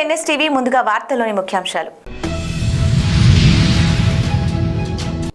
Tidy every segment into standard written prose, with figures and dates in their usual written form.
NSTV ముందుగా వార్తల్లోని ముఖ్యాంశాలు.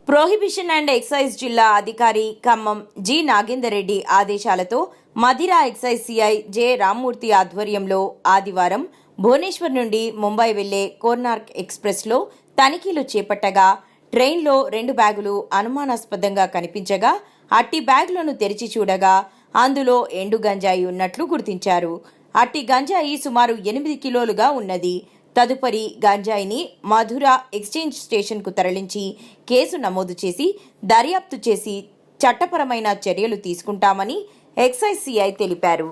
ప్రొహిబిషన్ అండ్ ఎక్సైజ్ జిల్లా అధికారి ఖమ్మం జి నాగేందర్ రెడ్డి ఆదేశాలతో Madhira excise CI J Rammurthy ఆధ్వర్యంలో ఆదివారం భువనేశ్వర్ నుండి ముంబై వెళ్లే కోర్నార్క్ ఎక్స్ప్రెస్లో తనిఖీలు చేపట్టగా ట్రైన్లో 2 బ్యాగులు అనుమానాస్పదంగా కనిపించగా అట్టి బ్యాగులను తెరిచి చూడగా అందులో ఎండు గంజాయి ఉన్నట్లు గుర్తించారు. అట్టి గంజాయి సుమారు 8 కిలోలుగా ఉన్నది. తదుపరి గంజాయిని మధుర ఎక్స్చేంజ్ స్టేషన్కు తరలించి కేసు నమోదు చేసి దర్యాప్తు చేసి చట్టపరమైన చర్యలు తీసుకుంటామని ఎక్సైజ్ సిఐ తెలిపారు.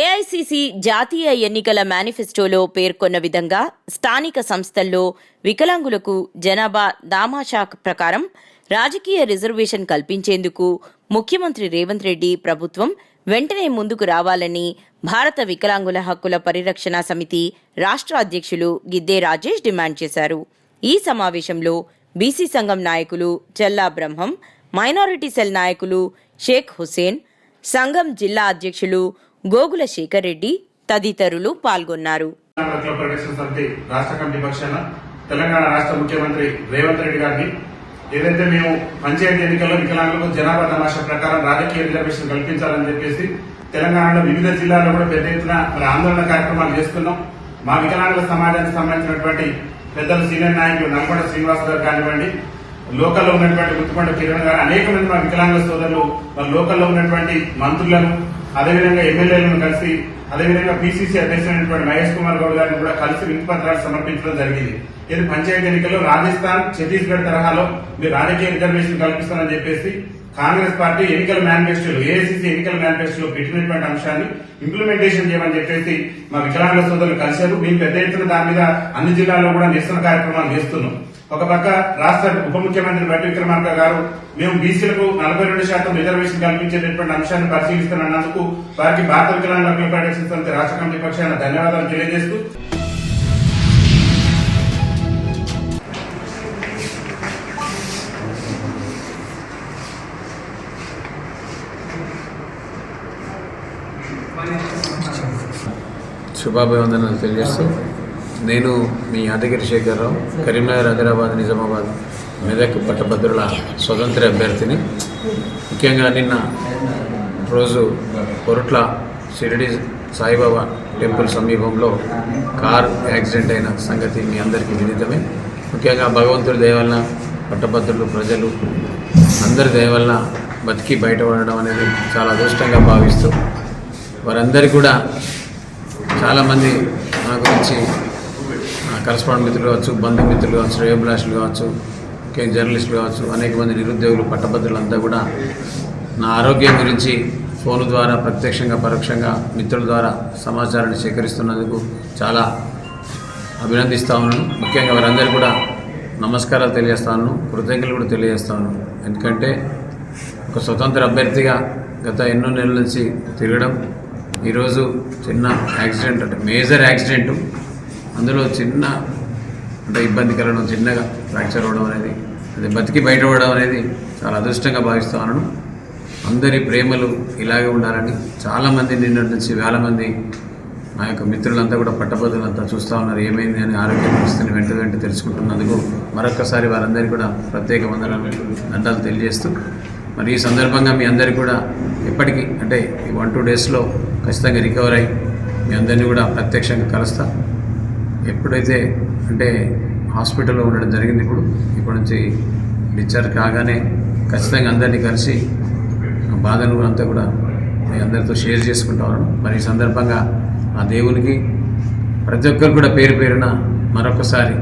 ఏఐసీసీ జాతీయ ఎన్నికల మేనిఫెస్టోలో పేర్కొన్న విధంగా స్థానిక సంస్థల్లో వికలాంగులకు జనాభా దామాషా ప్రకారం రాజకీయ రిజర్వేషన్ కల్పించేందుకు ముఖ్యమంత్రి రేవంత్ రెడ్డి ప్రభుత్వం వెంటనే ముందుకు రావాలని భారత వికలాంగుల హక్కుల పరిరక్షణ సమితి రాష్ట్ర అధ్యక్షులు గిద్దే రాజేష్ డిమాండ్ చేశారు. ఈ సమావేశంలో బీసీ సంఘం నాయకులు చెల్లా బ్రహ్మం, మైనారిటీ సెల్ నాయకులు షేక్ హుసేన్, సంఘం జిల్లా అధ్యక్షులు గోగుల శేఖర్ రెడ్డి తదితరులు పాల్గొన్నారు. రాష్ట్ర కమిటీ పక్షాన తెలంగాణ రాష్ట్ర ముఖ్యమంత్రి రేవంత్ రెడ్డి గారిని ఏదైతే మేము పంచాయతీ ఎన్నికల్లో వికలాంగులకు జనాభా తమాషా ప్రకారం రాజకీయ రిజర్వేషన్ కల్పించాలని చెప్పేసి తెలంగాణలో వివిధ జిల్లాల్లో కూడా పెద్ద ఎత్తున ఆందోళన కార్యక్రమాలు చేస్తున్నాం. మా వికలాంగుల సమాజానికి సంబంధించినటువంటి పెద్దలు సీనియర్ నాయకులు నల్గొండ శ్రీనివాస్ గారు కానివ్వండి, లోకల్లో ఉన్నటువంటి గుర్తుకొండ కిరణ్ గారు, అనేక మంది మా వికలాంగుల సోదరులు వాళ్ళ లోకల్లో ఉన్నటువంటి మంత్రులను, అదేవిధంగా ఎమ్మెల్యేలను కలిసి, అదేవిధంగా పిసిసి అధ్యక్షుడైనటువంటి మహేష్ కుమార్ గౌడ్ గారిని కూడా కలిసి వినతి పత్రాలు సమర్పించడం జరిగింది. ఇది పంచాయతీ ఎన్నికల్లో రాజస్థాన్, ఛత్తీస్గఢ్ తరహాలో మీరు రాజకీయ రిజర్వేషన్ కల్పిస్తారని చెప్పేసి కాంగ్రెస్ పార్టీ ఎన్నికల మేనిఫెస్టోలో, ఏఐసీసీ ఎన్నికల మేనిఫెస్టోలో పెట్టినటువంటి అంశాన్ని ఇంప్లిమెంటేషన్ చేయమని చెప్పేసి మా వికలాంగుల సోదరులు కలిశారు. మేము పెద్ద ఎత్తున దాని మీద అన్ని జిల్లాల్లో కూడా నిరసన కార్యక్రమాలు చేస్తున్నాం. ఒక పక్క రాష్ట్ర ఉప ముఖ్యమంత్రి బట్టి విక్రమార్క గారు మేము బీసీలకు 42% రిజర్వేషన్ కల్పించేటటువంటి అంశాన్ని పరిశీలిస్తున్నందుకు వారికి భారత వికలాంగుల హక్కుల పరిరక్షణ సమితి రాష్ట్ర కమిటీ పక్షాన ధన్యవాదాలు తెలియజేస్తూ శుభాభివందనలు తెలియజేస్తూ నేను మీ యాదగిరి శేఖర్రావు, కరీంనగర్, హైదరాబాద్, నిజామాబాద్, మెదక్ పట్టభద్రుల స్వతంత్ర అభ్యర్థిని. ముఖ్యంగా నిన్న రోజు కొరుట్ల షిరిడి సాయిబాబా టెంపుల్ సమీపంలో కార్ యాక్సిడెంట్ అయిన సంగతి మీ అందరికీ విదితమే. ముఖ్యంగా భగవంతుడి దయ వలన పట్టభద్రులు, ప్రజలు అందరి దయ వలన బతికి బయటపడడం అనేది చాలా అదృష్టంగా భావిస్తూ వారందరికీ కూడా చాలామంది నా గురించి కరస్పాండెంట్ మిత్రులు కావచ్చు, బంధుమిత్రులు కావచ్చు, శ్రేయోభిలాషులు కావచ్చు, జర్నలిస్టులు కావచ్చు, అనేక మంది నిరుద్యోగులు, పట్టభద్రులంతా కూడా నా ఆరోగ్యం గురించి ఫోన్ ద్వారా ప్రత్యక్షంగా పరోక్షంగా మిత్రుల ద్వారా సమాచారాన్ని సేకరిస్తున్నందుకు చాలా అభినందిస్తా ఉన్నాను. ముఖ్యంగా వారందరూ కూడా నమస్కారాలు తెలియజేస్తాను, కృతజ్ఞతలు కూడా తెలియజేస్తాను. ఎందుకంటే ఒక స్వతంత్ర అభ్యర్థిగా గత ఎన్నో నెలల నుంచి తిరగడం, ఈరోజు చిన్న యాక్సిడెంట్, అంటే మేజర్ యాక్సిడెంటు, అందులో చిన్న అంటే ఇబ్బందికరం, చిన్నగా ఫ్రాక్చర్ అవ్వడం అనేది, అది బతికి బయటపడడం అనేది చాలా అదృష్టంగా భావిస్తున్నాను. అందరి ప్రేమలు ఇలాగే ఉండాలని చాలామంది నిన్నటి నుంచి వేల మంది నా యొక్క మిత్రులంతా కూడా పట్టభద్రులంతా చూస్తూ ఉన్నారు ఏమైంది అని, ఆరోగ్య పరిస్థితిని వెంట తెలుసుకుంటున్నందుకు మరొక్కసారి వారందరికీ కూడా ప్రత్యేక వందనాలు, దండాలు తెలియజేస్తూ మరి ఈ సందర్భంగా మీ అందరికీ కూడా ఎప్పటికీ అంటే ఈ 1-2 డేస్లో ఖచ్చితంగా రికవర్ అయ్యి మీ అందరినీ కూడా ప్రత్యక్షంగా కలుస్తా. ఎప్పుడైతే అంటే హాస్పిటల్లో ఉండడం జరిగింది, ఇప్పటి నుంచి డిశ్చార్జ్ కాగానే ఖచ్చితంగా అందరినీ కలిసి బాధను అంతా కూడా మీ అందరితో షేర్ చేసుకుంటా ఉన్నాను. మరి ఈ సందర్భంగా ఆ దేవునికి ప్రతి ఒక్కరు కూడా పేరు పేరున మరొకసారి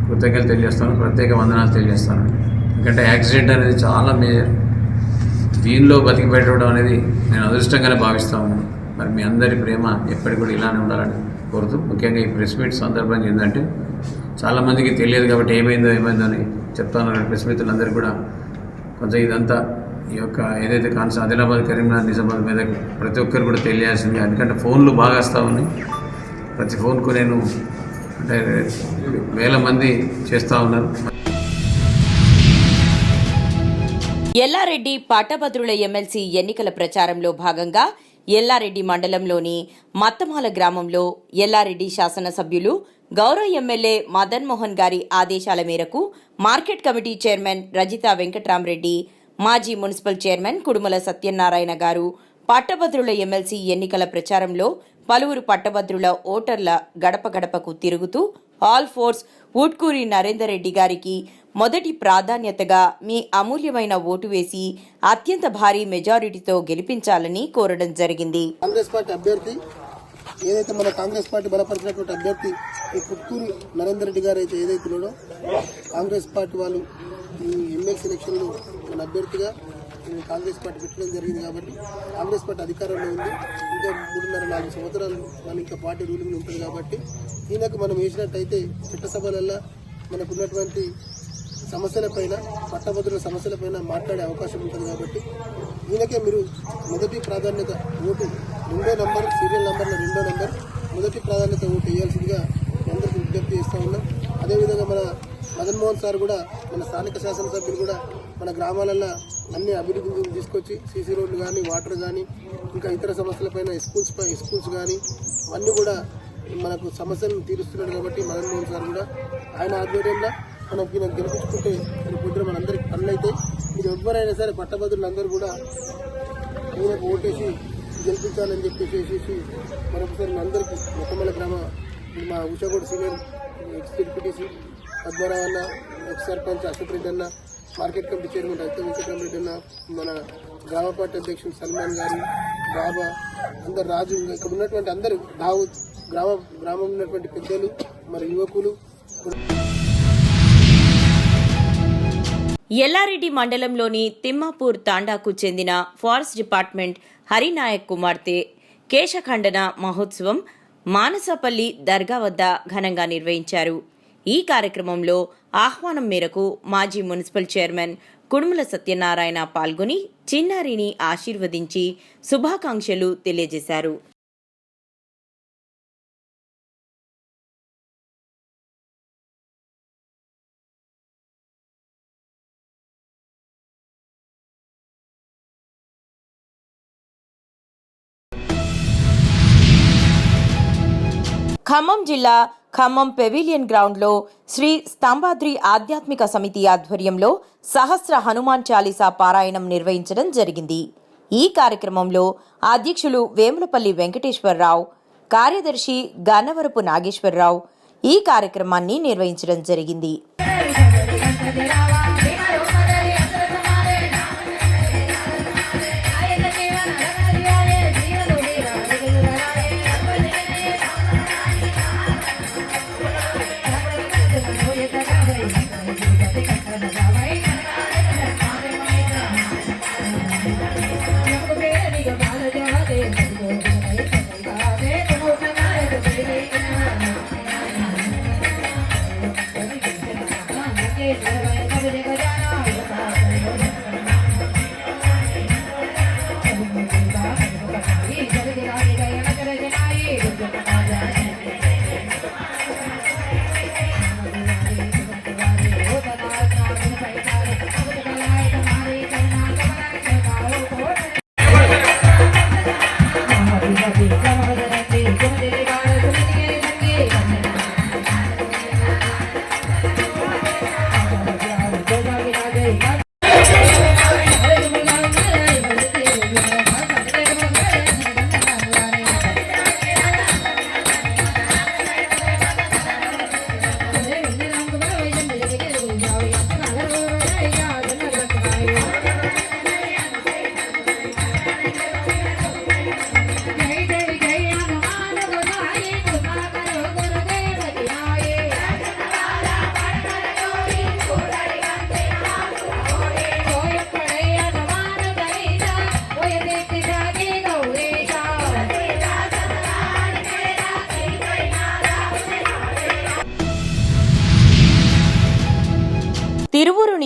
కృతజ్ఞతలు తెలియజేస్తాను, ప్రత్యేక వందనాలు తెలియజేస్తాను. ఎందుకంటే యాక్సిడెంట్ అనేది చాలా మేజర్, దీనిలో బతికి పెట్టడం అనేది నేను అదృష్టంగానే భావిస్తూ ఉన్నాను. మరి మీ అందరి ప్రేమ ఎప్పటికి కూడా ఇలానే ఉండాలని కోరుతూ, ముఖ్యంగా ఈ ప్రెస్ మీట్ సందర్భంగా ఏంటంటే చాలామందికి తెలియదు కాబట్టి ఏమైందో అని చెప్తాను. ప్రెస్ మిత్రులందరికీ కూడా కొంచెం ఇదంతా ఈ యొక్క ఏదైతే ఆదిలాబాద్, కరీంనగర్, నిజామాబాద్ మీద ప్రతి ఒక్కరు కూడా తెలియాల్సింది. ఎందుకంటే ఫోన్లు బాగా వస్తూ ఉన్నాయి. ప్రతి ఫోన్కు నేను అంటే వేల మంది చేస్తూ ఉన్నారు. ఎల్లారెడ్డి పట్టభద్రుల ఎమ్మెల్సీ ఎన్నికల ప్రచారంలో భాగంగా ఎల్లారెడ్డి మండలంలోని మత్తమాల గ్రామంలో ఎల్లారెడ్డి శాసనసభ్యులు గౌరవ ఎమ్మెల్యే మదన్ మోహన్ గారి ఆదేశాల మేరకు market committee chairman Rajitha Venkatramareddy, మాజీ మున్సిపల్ చైర్మన్ కుడుమల సత్యనారాయణ గారు పట్టభద్రుల ఎమ్మెల్సీ ఎన్నికల ప్రచారంలో పలువురు పట్టభద్రుల ఓటర్ల గడప గడపకు తిరుగుతూ ఆల్ ఫోర్స్ ఊట్కూరి నరేందర్ రెడ్డి గారికి మొదటి ప్రాధాన్యతగా మీ అమూల్యమైన ఓటు వేసి అత్యంత భారీ మెజారిటీతో గెలిపించాలని కోరడం జరిగింది. కాంగ్రెస్ పార్టీ అభ్యర్థి ఏదైతే మన కాంగ్రెస్ పార్టీ బలపరిచినటువంటి అభ్యర్థి ఈ పుట్కూరి నరేందర్ రెడ్డి గారు అయితే ఏదైతే ఉన్నాడో, కాంగ్రెస్ పార్టీ వాళ్ళు ఈ ఎమ్మెల్సీ ఎలక్షన్లో మన అభ్యర్థిగా కాంగ్రెస్ పార్టీ పెట్టడం జరిగింది. కాబట్టి కాంగ్రెస్ పార్టీ అధికారంలో ఉంది. ఇంకా 3.5-4 సంవత్సరాలు వాళ్ళు ఇంకా పార్టీ రూలింగ్ ఉంటుంది. కాబట్టి ఈయనకు మనం వేసినట్టయితే చట్టసభలలో మనకు ఉన్నటువంటి సమస్యలపైన, పట్టభద్రుల సమస్యలపైన మాట్లాడే అవకాశం ఉంటుంది. కాబట్టి ఈయనకే మీరు మొదటి ప్రాధాన్యత ఓటు, 2వ నంబర్, సీరియల్ నంబర్లో 2వ నంబర్, మొదటి ప్రాధాన్యత ఓటు వేయాల్సిందిగా అందరికీ విజ్ఞప్తి చేస్తూ ఉన్నాం. అదేవిధంగా మన మదన్ మోహన్ సార్ కూడా, మన స్థానిక శాసనసభ్యులు కూడా మన గ్రామాలలో అన్ని అభివృద్ధిని తీసుకొచ్చి సీసీ రోడ్లు కానీ, వాటర్ కానీ, ఇంకా ఇతర సమస్యలపైన స్కూల్స్ కానీ అన్నీ కూడా మనకు సమస్యలను తీరుస్తున్నాడు. కాబట్టి మదన్ మోహన్ సార్ కూడా ఆయన ఆధ్వర్యంలో మనకి గెలిపించుకుంటే పొద్దున మనందరికీ పనులు అయితే మీరు ఎవ్వరైనా సరే పట్టభద్రులందరూ కూడా ఈయనకు ఓటేసి గెలిపించాలని చెప్పేసి మరొకసారి అందరికీ మొట్టమొదటి గ్రామ మా ఉషాగూడ సీనియర్ ఎక్స్ డిప్యూటీసీ పద్మరావు అన్న, ఎక్స్ సర్పంచ్ అశోక్ రెడ్డి అన్న, market committee chairman Rajitha Venkataramareddy అన్న, మన గ్రామ పార్టీ అధ్యక్షుడు సల్మాన్ గారు, బాబా, అందరు రాజు, ఇక్కడ ఉన్నటువంటి అందరూ దావూద్, గ్రామం ఉన్నటువంటి పెద్దలు, మరి యువకులు. ఎల్లారెడ్డి మండలంలోని తిమ్మాపూర్ తాండాకు చెందిన ఫారెస్ట్ డిపార్ట్మెంట్ హరినాయక్ కుమార్తె కేశఖండన మహోత్సవం మానసపల్లి దర్గా వద్ద ఘనంగా నిర్వహించారు. ఈ కార్యక్రమంలో ఆహ్వానం మేరకు మాజీ మున్సిపల్ చైర్మన్ కుడుమల సత్యనారాయణ పాల్గొని చిన్నారిని ఆశీర్వదించి శుభాకాంక్షలు తెలియజేశారు. ఖమ్మం జిల్లా ఖమ్మం పెవిలియన్ గ్రౌండ్లో శ్రీ స్తంభాద్రి ఆధ్యాత్మిక సమితి ఆధ్వర్యంలో సహస్ర హనుమాన్ చాలీసా పారాయణం నిర్వహించడం జరిగింది. ఈ కార్యక్రమంలో అధ్యక్షులు వేములపల్లి వెంకటేశ్వరరావు, కార్యదర్శి గన్నవరపు నాగేశ్వరరావు ఈ కార్యక్రమాన్ని నిర్వహించడం జరిగింది.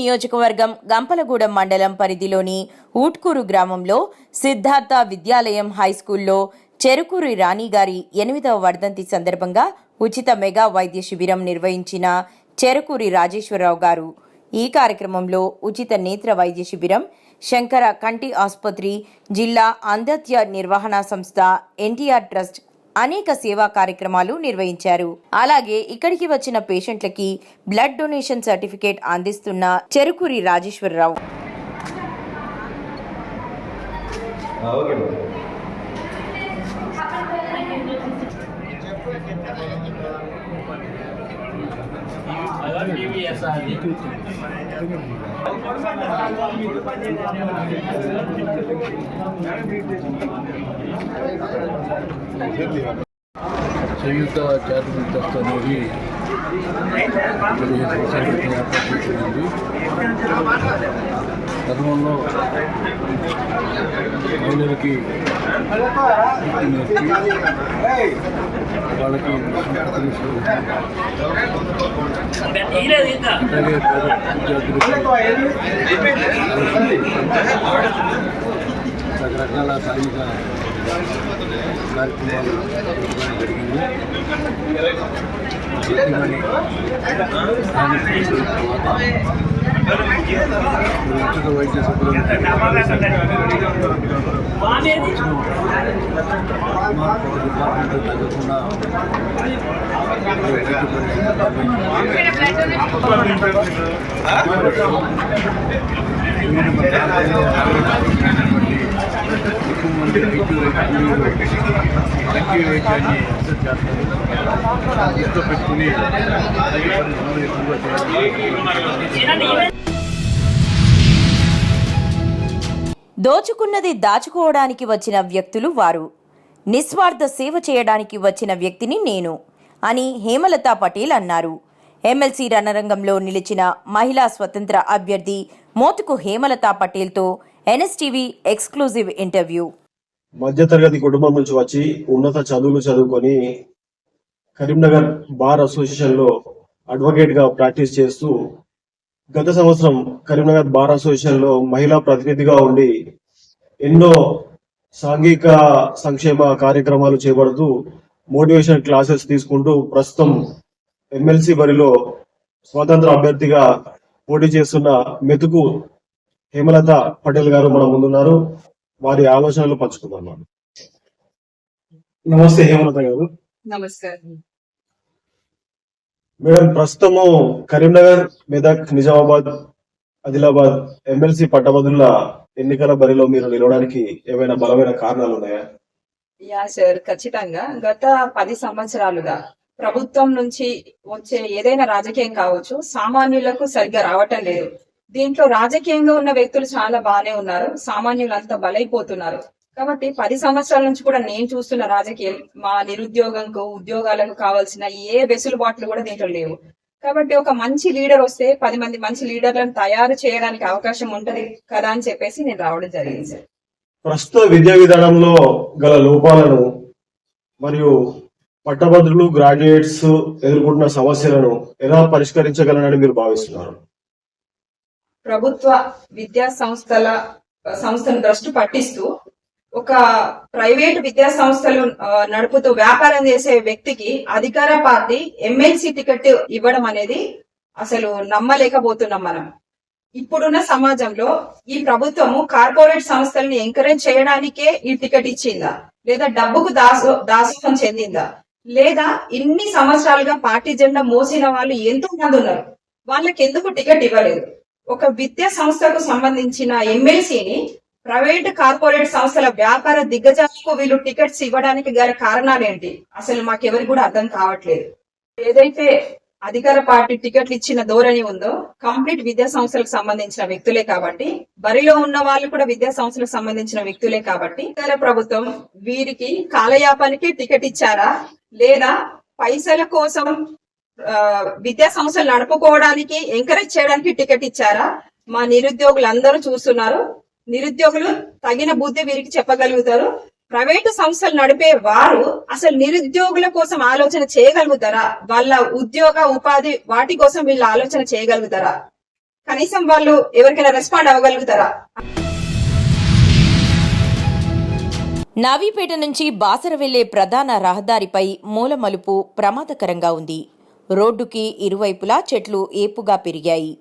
నియోజకవర్గం గంపలగూడెం మండలం పరిధిలోని ఊట్కూరు గ్రామంలో సిద్ధార్థ విద్యాలయం హైస్కూల్లో చెరుకూరి రాణి గారి 8వ వర్ధంతి సందర్భంగా ఉచిత మెగా వైద్య శిబిరం నిర్వహించిన చెరుకూరి రాజేశ్వరరావు గారు. ఈ కార్యక్రమంలో ఉచిత నేత్ర వైద్య శిబిరం, శంకర కంటి ఆసుపత్రి, జిల్లా అంధత్య నిర్వహణ సంస్థ, ఎన్టీఆర్ ట్రస్ట్ అనేక సేవా కార్యక్రమాలు నిర్వహించారు. అలాగే ఇక్కడికి వచ్చిన పేషెంట్లకి బ్లడ్ డొనేషన్ సర్టిఫికేట్ అందిస్తున్న చెరుకూరి రాజేశ్వరరావు. సంయుక్త చారిటబుల్ ట్రస్ట్ అనేది 15 సంవత్సరాల ఏర్పాటు గతంలో మహిళలకి వాళ్ళకి అలాగే రకరకాల సాంఘిక కార్యక్రమాలు జరిగింది. ఉచిత వైద్య సౌకర్యం తగ్గకుండా ఎక్కువ మంది వైద్యాన్ని చేస్తారు. దృష్టిలో పెట్టుకుని ఎక్కువగా చేయాలి. దోచుకున్నది దాచుకోవడానికి వచ్చిన వ్యక్తులు వారు, నిస్వార్థ సేవ చేయడానికి వచ్చిన వ్యక్తిని నేను అని హేమలత పటేల్ అన్నారు. ఎమ్మెల్సీ రణరంగంలో నిలిచిన మహిళా స్వతంత్ర అభ్యర్థి మోతుకు హేమలత పటేల్తో ఎన్ఎస్టీవీ ఎక్స్క్లూజివ్ ఇంటర్వ్యూ. మధ్యతరగతి కుటుంబం నుంచి వచ్చి ఉన్నత చదువులు చదువుకొని కరీంనగర్ బార్ అసోసియేషన్ లో అడ్వకేట్ గా ప్రాక్టీస్ చేస్తూ గత సంవత్సరం కరీంనగర్ బార్ అసోసియేషన్ లో మహిళా ప్రతినిధిగా ఉండి ఎన్నో సాంఘిక సంక్షేమ కార్యక్రమాలు చేపడుతూ మోటివేషన్ క్లాసెస్ తీసుకుంటూ ప్రస్తుతం ఎమ్మెల్సీ బరిలో స్వతంత్ర అభ్యర్థిగా పోటీ చేస్తున్న మెతుకు హేమలత పటేల్ గారు మన ముందున్నారు. వారి ఆలోచనలు పంచుకుందాం. నమస్తే హేమలత గారు. నమస్కారం. మేడం, ప్రస్తుతము కరీంనగర్, మెదక్, నిజామాబాద్, ఆదిలాబాద్ ఎమ్మెల్సీ పట్టభద్రుల ఎన్నికల బరిలో మీరు నిలవడానికి ఏమైనా బలమైన కారణాలు ఉన్నాయా? యా సార్, ఖచ్చితంగా. గత 10 సంవత్సరాలుగా ప్రభుత్వం నుంచి వచ్చే ఏదైనా రాజకీయం కావచ్చు, సామాన్యులకు సరిగ్గా రావటం లేదు. దీంట్లో రాజకీయంగా ఉన్న వ్యక్తులు చాలా బాగానే ఉన్నారు, సామాన్యులంతా బలైపోతున్నారు. కాబట్టి 10 సంవత్సరాల నుంచి కూడా నేను చూస్తున్న రాజకీయం మా నిరుద్యోగంకు, ఉద్యోగాలకు కావాల్సిన ఏ వెసులుబాట్లు కూడా దీంట్లో లేవు. కాబట్టి ఒక మంచి లీడర్ వస్తే 10 మంది మంచి లీడర్లను తయారు చేయడానికి అవకాశం ఉంటది కదా అని చెప్పేసి నేను రావడం జరిగింది సార్. ప్రస్తుత విద్యా విధానంలో గల లోపాలను మరియు పట్టభద్రులు, గ్రాడ్యుయేట్స్ ఎదుర్కొంటున్న సమస్యలను ఎలా పరిష్కరించగలనని మీరు భావిస్తున్నారు? ప్రభుత్వ విద్యా సంస్థను భ్రష్టు పట్టిస్తూ ఒక ప్రైవేట్ విద్యా సంస్థలు నడుపుతూ వ్యాపారం చేసే వ్యక్తికి అధికార పార్టీ ఎమ్మెల్సీ టికెట్ ఇవ్వడం అనేది అసలు నమ్మలేకపోతున్నాం మనం. ఇప్పుడున్న సమాజంలో ఈ ప్రభుత్వము కార్పొరేట్ సంస్థల్ని ఎంకరేజ్ చేయడానికే ఈ టికెట్ ఇచ్చిందా, లేదా డబ్బుకు దాసోహం చెందిందా, లేదా ఇన్ని సంవత్సరాలుగా పార్టీ జెండా మోసిన వాళ్ళు ఎంతో మంది ఉన్నారు, వాళ్ళకి ఎందుకు టికెట్ ఇవ్వలేదు? ఒక విద్యా సంస్థకు సంబంధించిన ఎమ్మెల్సీని ప్రైవేట్ కార్పొరేట్ సంస్థల వ్యాపార దిగ్గజాలకు వీళ్ళు టికెట్స్ ఇవ్వడానికి గల కారణాలేంటి అసలు మాకెవరికి కూడా అర్థం కావట్లేదు. ఏదైతే అధికార పార్టీ టికెట్లు ఇచ్చిన ధోరణి ఉందో కంప్లీట్ విద్యా సంస్థలకు సంబంధించిన వ్యక్తులే కాబట్టి, బరిలో ఉన్న వాళ్ళు కూడా విద్యా సంస్థలకు సంబంధించిన వ్యక్తులే కాబట్టి, ప్రభుత్వం వీరికి కాలయాపానికి టికెట్ ఇచ్చారా, లేదా పైసల కోసం విద్యా సంస్థలు నడుపుకోవడానికి ఎంకరేజ్ చేయడానికి టికెట్ ఇచ్చారా? మా నిరుద్యోగులు అందరూ చూస్తున్నారు. నిరుద్యోగులు తగిన బుద్ధి వీరికి చెప్పగలుగుతారు. ప్రైవేటు సంస్థలు నడిపే వారు అసలు నిరుద్యోగుల కోసం ఆలోచన చేయగలుగుతారా? వాళ్ళ ఉద్యోగ ఉపాధి వాటి కోసం వీళ్ళు ఆలోచన చేయగలుగుతారా? కనీసం వాళ్ళు ఎవరికైనా రెస్పాండ్ అవ్వగలుగుతారా? నవీపేట నుంచి బాసర వెళ్లే ప్రధాన రహదారిపై మూలమలుపు ప్రమాదకరంగా ఉంది. రోడ్డుకి ఇరువైపులా చెట్లు ఏపుగా పెరిగాయి.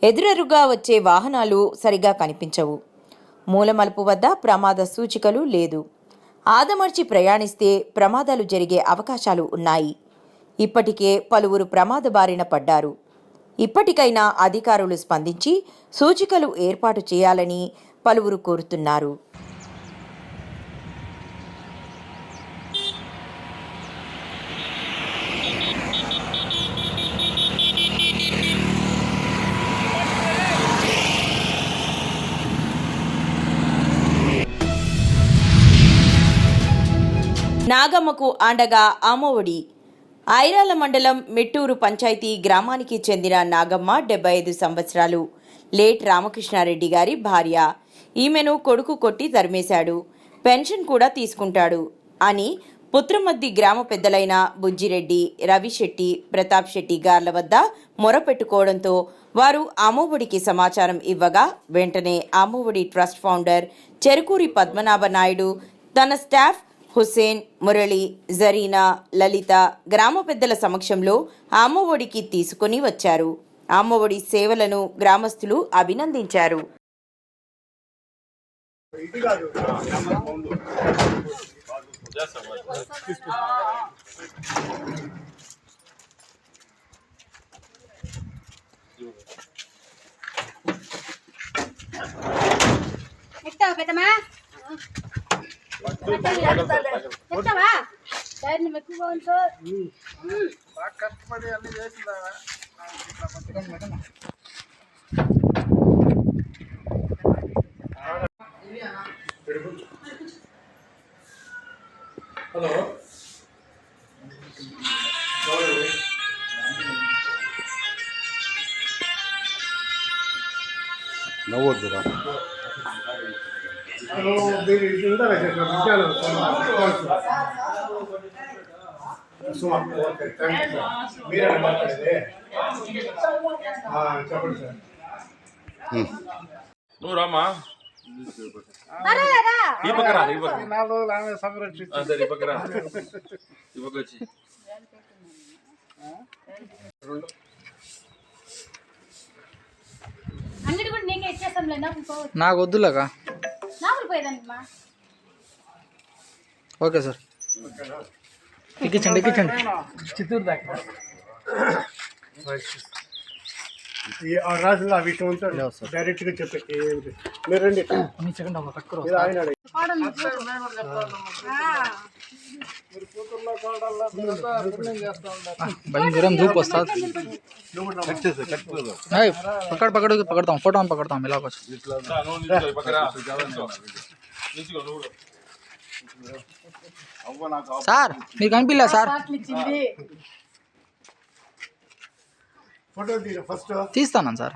ఎదురెదురుగా వచ్చే వాహనాలు సరిగా కనిపించవు. మూలమలుపు వద్ద ప్రమాద సూచికలు లేదు. ఆదమర్చి ప్రయాణిస్తే ప్రమాదాలు జరిగే అవకాశాలు ఉన్నాయి. ఇప్పటికే పలువురు ప్రమాద బారిన పడ్డారు. ఇప్పటికైనా అధికారులు స్పందించి సూచికలు ఏర్పాటు చేయాలని పలువురు కోరుతున్నారు. నాగమ్మకు అండగా అమ్మఒడి. ఐరాల మండలం మెట్టూరు పంచాయతీ గ్రామానికి చెందిన నాగమ్మ 75 సంవత్సరాలు. లేట్ రామకృష్ణారెడ్డి గారి భార్య. ఈమెను కొడుకు కొట్టి తరిమేశాడు, పెన్షన్ కూడా తీసుకుంటాడు అని పుత్రమద్ది గ్రామ పెద్దలైన బుజ్జిరెడ్డి, రవిశెట్టి, ప్రతాప్ శెట్టి గార్ల వద్ద మొరపెట్టుకోవడంతో వారు అమ్మఒడికి సమాచారం ఇవ్వగా వెంటనే అమ్మఒడి ట్రస్ట్ ఫౌండర్ చెరుకూరి పద్మనాభ నాయుడు తన స్టాఫ్ హుస్సేన్, మురళి, జరీనా, లలిత గ్రామ పెద్దల సమక్షంలో అమ్మఒడికి తీసుకుని వచ్చారు. అమ్మఒడి సేవలను గ్రామస్తులు అభినందించారు. కష్టపడి అన్ని చేసిందా? హలో, నవ్వద్దురా. మీరు ఇందాక చేసిన విషయాలు మీరే మాట్లాడేది. చెప్పండి సార్. నువ్వు రామా, 4 రోజులు ఆమె సంరక్షించి ఈ పక్క వచ్చి అన్నిటి కూడా నీకే ఇచ్చేస్తాం లేదా? నాకు వద్దులేక. నాకు పోయేదాన్ని. ఓకే సార్, ఎక్కించండి ఎక్కించండి. చిత్తూరు దాకా ఈ రాజులు ఆ విషయం అంతా డైరెక్ట్ గా చెప్పే. మీరు రండి, ఆయన భయం దూపు వస్తుంది. పకడతాం, ఫోటో పకడతాం. ఇలా సార్ మీకు కనిపించలే సార్? ఫోటో ఫస్ట్ తీస్తాను సార్.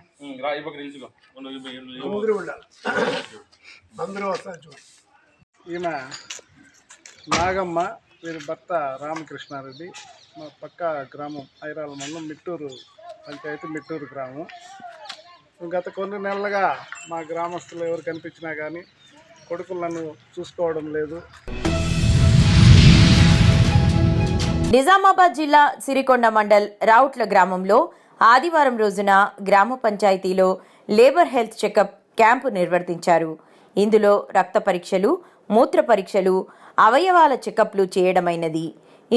అందరూ వస్తారు చూడు. ఈమె నాగమ్మ, వీరి భర్త రామకృష్ణారెడ్డి. మా పక్క గ్రామం ఐరాల మండలం మిట్టూరు పంచాయతీ, మిట్టూరు గ్రామం. గత కొన్ని నెలలుగా మా గ్రామస్తులు ఎవరు కనిపించినా కానీ కొడుకులను చూసుకోవడం లేదు. నిజామాబాద్ జిల్లా సిరికొండ మండల్ రావుట్ల గ్రామంలో ఆదివారం రోజున గ్రామ పంచాయతీలో లేబర్ హెల్త్ చెకప్ క్యాంపు నిర్వర్తించారు. ఇందులో రక్త పరీక్షలు, మూత్ర పరీక్షలు, అవయవాల చెకప్లు చేయడమైనది.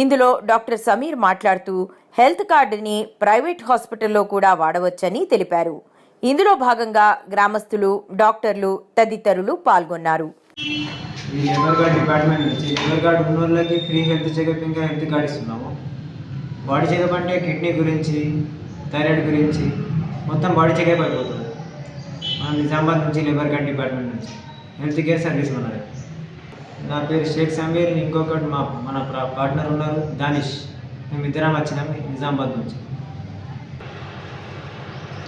ఇందులో డాక్టర్ సమీర్ మాట్లాడుతూ హెల్త్ కార్డుని ప్రైవేట్ హాస్పిటల్లో కూడా వాడవచ్చని తెలిపారు. ఇందులో భాగంగా గ్రామస్తులు, డాక్టర్లు తదితరులు పాల్గొన్నారు. ఈ లేబర్ కార్డ్ డిపార్ట్మెంట్ నుంచి లేబర్ కార్డ్ ఉన్న వాళ్ళకి ఫ్రీ హెల్త్ చెకప్, ఇంకా హెల్త్ కార్డ్ ఇస్తున్నాము. బాడీ చెకప్ అంటే కిడ్నీ గురించి, థైరాయిడ్ గురించి మొత్తం బాడీ చెకప్ అయిపోతుంది. మనం నిజామాబాద్ నుంచి లేబర్ కార్డ్ డిపార్ట్మెంట్ నుంచి హెల్త్ కేర్ సర్వీస్ ఉన్నది. నా పేరు షేక్ సమీర్, ఇంకొకటి మన పార్ట్నర్ ఉన్నారు దానిష్. మేమిద్దరం వచ్చినాం నిజామాబాద్ నుంచి.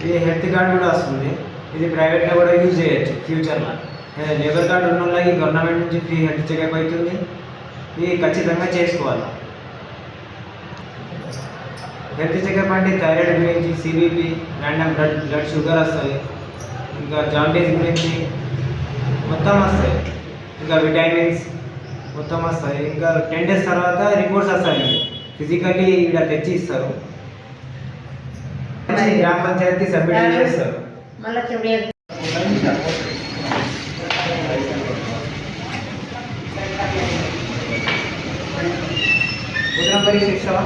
ఈ హెల్త్ కార్డు కూడా వస్తుంది. ఇది ప్రైవేట్లో కూడా యూజ్ చేయొచ్చు ఫ్యూచర్లో. లేబర్ కార్డు ఉన్న వాళ్ళకి గవర్నమెంట్ నుంచి ఫ్రీ హెల్త్ చెకప్ అవుతుంది. ఇది ఖచ్చితంగా చేసుకోవాలి. హెల్త్ చెకప్ అంటే థైరాయిడ్ గురించి, సిబిపి, ర్యాండమ్ బ్లడ్ షుగర్ వస్తుంది, ఇంకా జాండీస్ గురించి మొత్తం వస్తాయి, ఇంకా విటమిన్స్ మొత్తం వస్తాయి. ఇంకా 10 days తర్వాత రిపోర్ట్స్ వస్తాయి, ఫిజికల్లీ ఇక్కడ తెచ్చి ఇస్తారు. గ్రామ పంచాయతీ సబ్మిట్ చేస్తారు. ఉదయం పరీక్ష ఇస్తావా?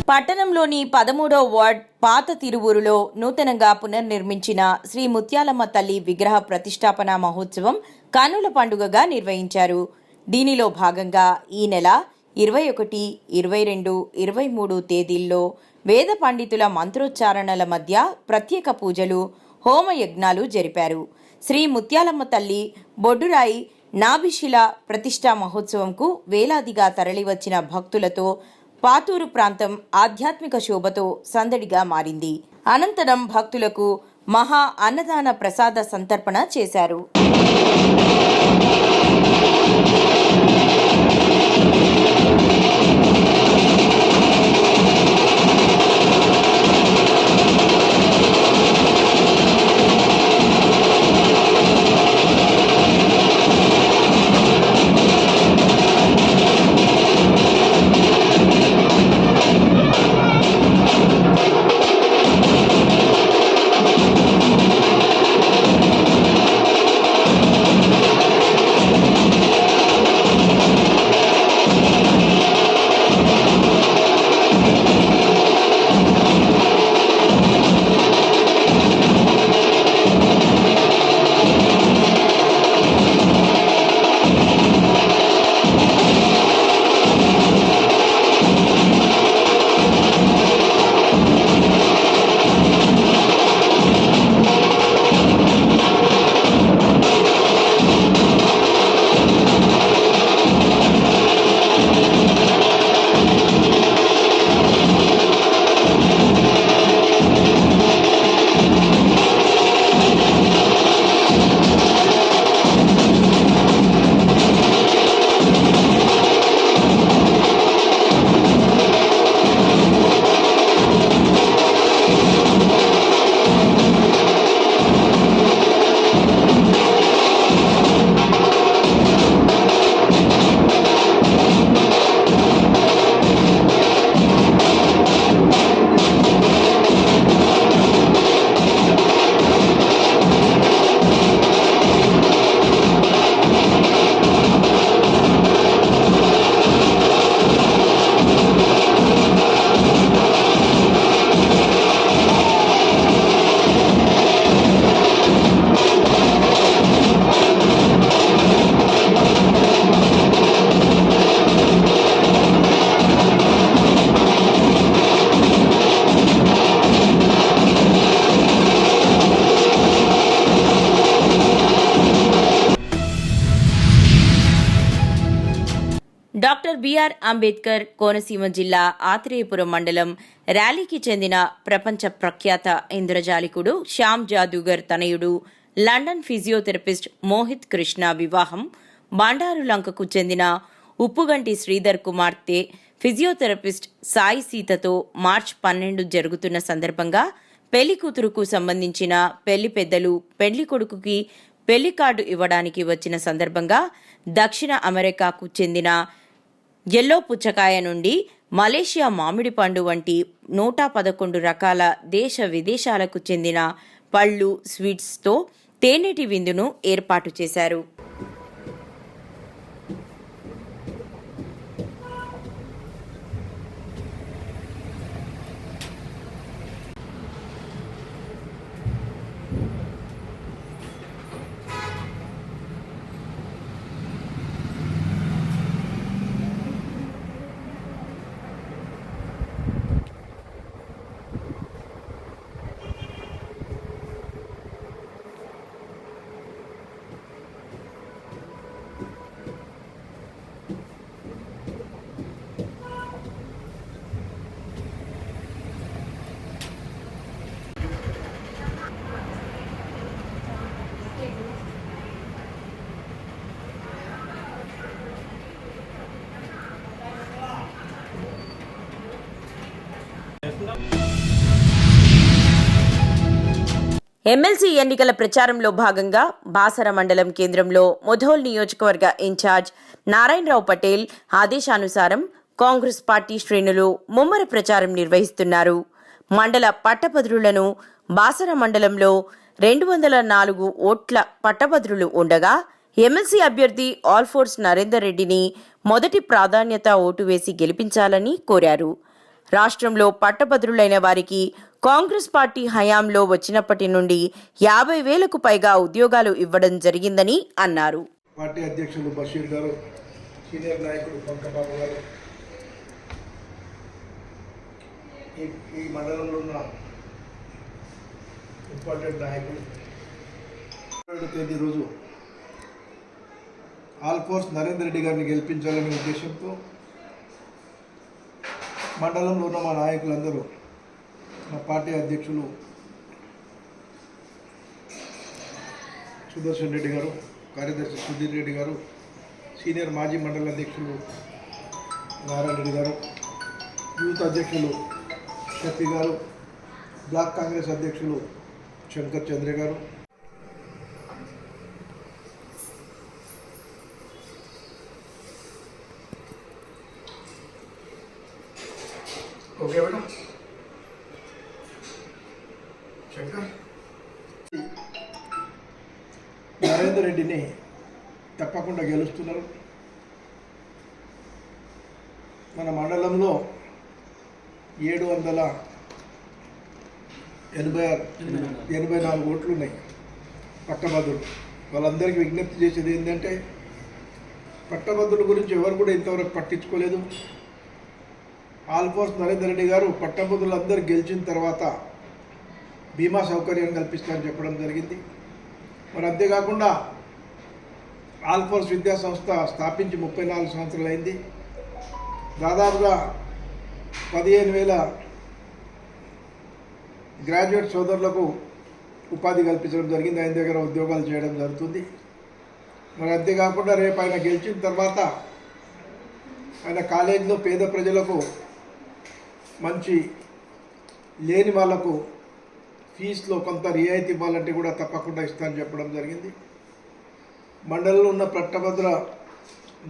పట్టణంలోని 13వ వార్డ్ పాత తిరువూరులో నూతనంగా పునర్నిర్మించిన శ్రీ ముత్యాలమ్మ తల్లి విగ్రహ ప్రతిష్టాపన మహోత్సవం కన్నుల పండుగగా నిర్వహించారు. దీనిలో భాగంగా ఈ నెల 21, 22, 23 తేదీల్లో వేద పండితుల మంత్రోచ్చారణల మధ్య ప్రత్యేక పూజలు, హోమయజ్ఞాలు జరిపారు. శ్రీ ముత్యాలమ్మ తల్లి బొడ్డురాయి నాభిశిల ప్రతిష్టా మహోత్సవంకు వేలాదిగా తరలివచ్చిన భక్తులతో పాతూరు ప్రాంతం ఆధ్యాత్మిక శోభతో సందడిగా మారింది. అనంతరం భక్తులకు మహా అన్నదాన ప్రసాద సంతర్పణ చేశారు. డాక్టర్ బిఆర్ అంబేద్కర్ కోనసీమ జిల్లా ఆత్రేయపురం మండలం ర్యాలీకి చెందిన ప్రపంచ ప్రఖ్యాత ఇంద్రజాలికుడు శ్యామ్ జాదూగర్ తనయుడు లండన్ ఫిజియోథెరపిస్ట్ మోహిత్ కృష్ణ వివాహం బండారు లంకకు చెందిన ఉప్పుగంటి శ్రీధర్ కుమార్తె ఫిజియోథెరపిస్ట్ సాయి సీతతో మార్చి 12 జరుగుతున్న సందర్భంగా పెళ్లి కూతురుకు సంబంధించిన పెళ్లి పెద్దలు పెళ్లి కొడుకుకి పెళ్లి కార్డు ఇవ్వడానికి వచ్చిన సందర్భంగా దక్షిణ అమెరికాకు చెందిన ఎల్లో పుచ్చకాయ నుండి మలేషియా మామిడి పండు వంటి 111 రకాల దేశ విదేశాలకు చెందిన పళ్ళు, స్వీట్స్తో తేనెటి విందును ఏర్పాటు చేశారు. ఎమ్మెల్సీ ఎన్నికల ప్రచారంలో భాగంగా బాసర మండలం కేంద్రంలో ముధోల్ నియోజకవర్గ ఇన్ఛార్జ్ నారాయణరావు పటేల్ ఆదేశానుసారం కాంగ్రెస్ పార్టీ శ్రేణులు ముమ్మర ప్రచారం నిర్వహిస్తున్నారు. మండల పట్టభద్రులను బాసర మండలంలో 204 ఓట్ల పట్టభద్రులు ఉండగా ఎమ్మెల్సీ అభ్యర్థి ఆల్ఫోర్స్ నరేందర్ రెడ్డిని మొదటి ప్రాధాన్యత ఓటు వేసి గెలిపించాలని కోరారు. రాష్ట్రంలో పట్టభద్రులైన వారికి కాంగ్రెస్ పార్టీ హయాంలో వచ్చినప్పటి నుండి 50,000కు పైగా ఉద్యోగాలు ఇవ్వడం జరిగిందని అన్నారు. పార్టీ అధ్యక్షులు బషీర్ గారు, సీనియర్ నాయకుడు పంకబాబు గారు, ఈ మండలంలో ఉన్న ఇంపార్టెంట్ నాయకులు 7వ తేదీ రోజు ఆల్ఫోర్స్ నరేందర్ రెడ్డి గారిని గెలిపించాలనే ఉద్దేశంతో మండలంలో ఉన్న మా నాయకులందరూ, మా పార్టీ అధ్యక్షులు సుదర్శన్ రెడ్డి గారు, కార్యదర్శి సుధీర్ రెడ్డి గారు, సీనియర్ మాజీ మండల అధ్యక్షులు నారాయణ రెడ్డి గారు, యూత్ అధ్యక్షులు షఫీ గారు, బ్లాక్ కాంగ్రెస్ అధ్యక్షులు శంకర్ చంద్ర గారు, ఓకే మేడం శంకర్ నరేందర్ రెడ్డిని తప్పకుండా గెలుస్తున్నారు. మన మండలంలో 784 ఓట్లు ఉన్నాయి పట్టభద్రులు. వాళ్ళందరికీ విజ్ఞప్తి చేసేది ఏంటంటే, పట్టభద్రుల గురించి ఎవరు కూడా ఇంతవరకు పట్టించుకోలేదు. ఆల్ఫోర్స్ నరేందర్ రెడ్డి గారు పట్టభద్రులందరూ గెలిచిన తర్వాత బీమా సౌకర్యాన్ని కల్పిస్తారని చెప్పడం జరిగింది. మరి అంతేకాకుండా ఆల్ఫోర్స్ విద్యా సంస్థ స్థాపించి 34 సంవత్సరాలు అయింది. దాదాపుగా 15,000 గ్రాడ్యుయేట్ సోదరులకు ఉపాధి కల్పించడం జరిగింది. ఆయన దగ్గర ఉద్యోగాలు చేయడం జరుగుతుంది. మరి అంతేకాకుండా రేపు ఆయన గెలిచిన తర్వాత ఆయన కాలేజీలో పేద ప్రజలకు, మంచి లేని వాళ్లకు ఫీజులో కొంత రియాయితీ ఇవ్వాలంటే కూడా తప్పకుండా ఇస్తానని చెప్పడం జరిగింది. మండలంలో ఉన్న పట్టభద్ర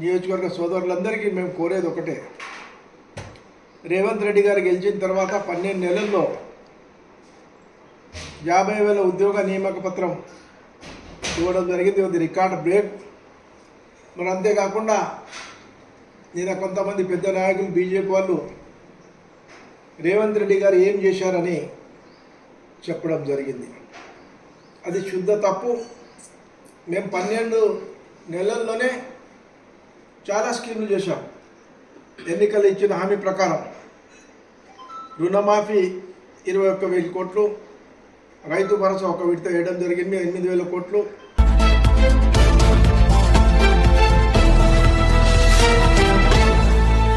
నియోజకవర్గ సోదరులందరికీ మేము కోరేది ఒకటే, రేవంత్ రెడ్డి గారు గెలిచిన తర్వాత 12 నెలల్లో 50,000 ఉద్యోగ నియామక పత్రం ఇవ్వడం జరిగింది. అది రికార్డ్ బ్రేక్. మరి అంతేకాకుండా నిన్న కొంతమంది పెద్ద నాయకులు, బీజేపీ వాళ్ళు రేవంత్ రెడ్డి గారు ఏం చేశారని చెప్పడం జరిగింది. అది శుద్ధ తప్పు. మేము 12 నెలల్లోనే చాలా స్కీములు చేశాం. ఎన్నికలు ఇచ్చిన హామీ ప్రకారం రుణమాఫీ 21,000 కోట్లు, రైతు భరోసా ఒక విడత వేయడం జరిగింది 8,000 కోట్లు,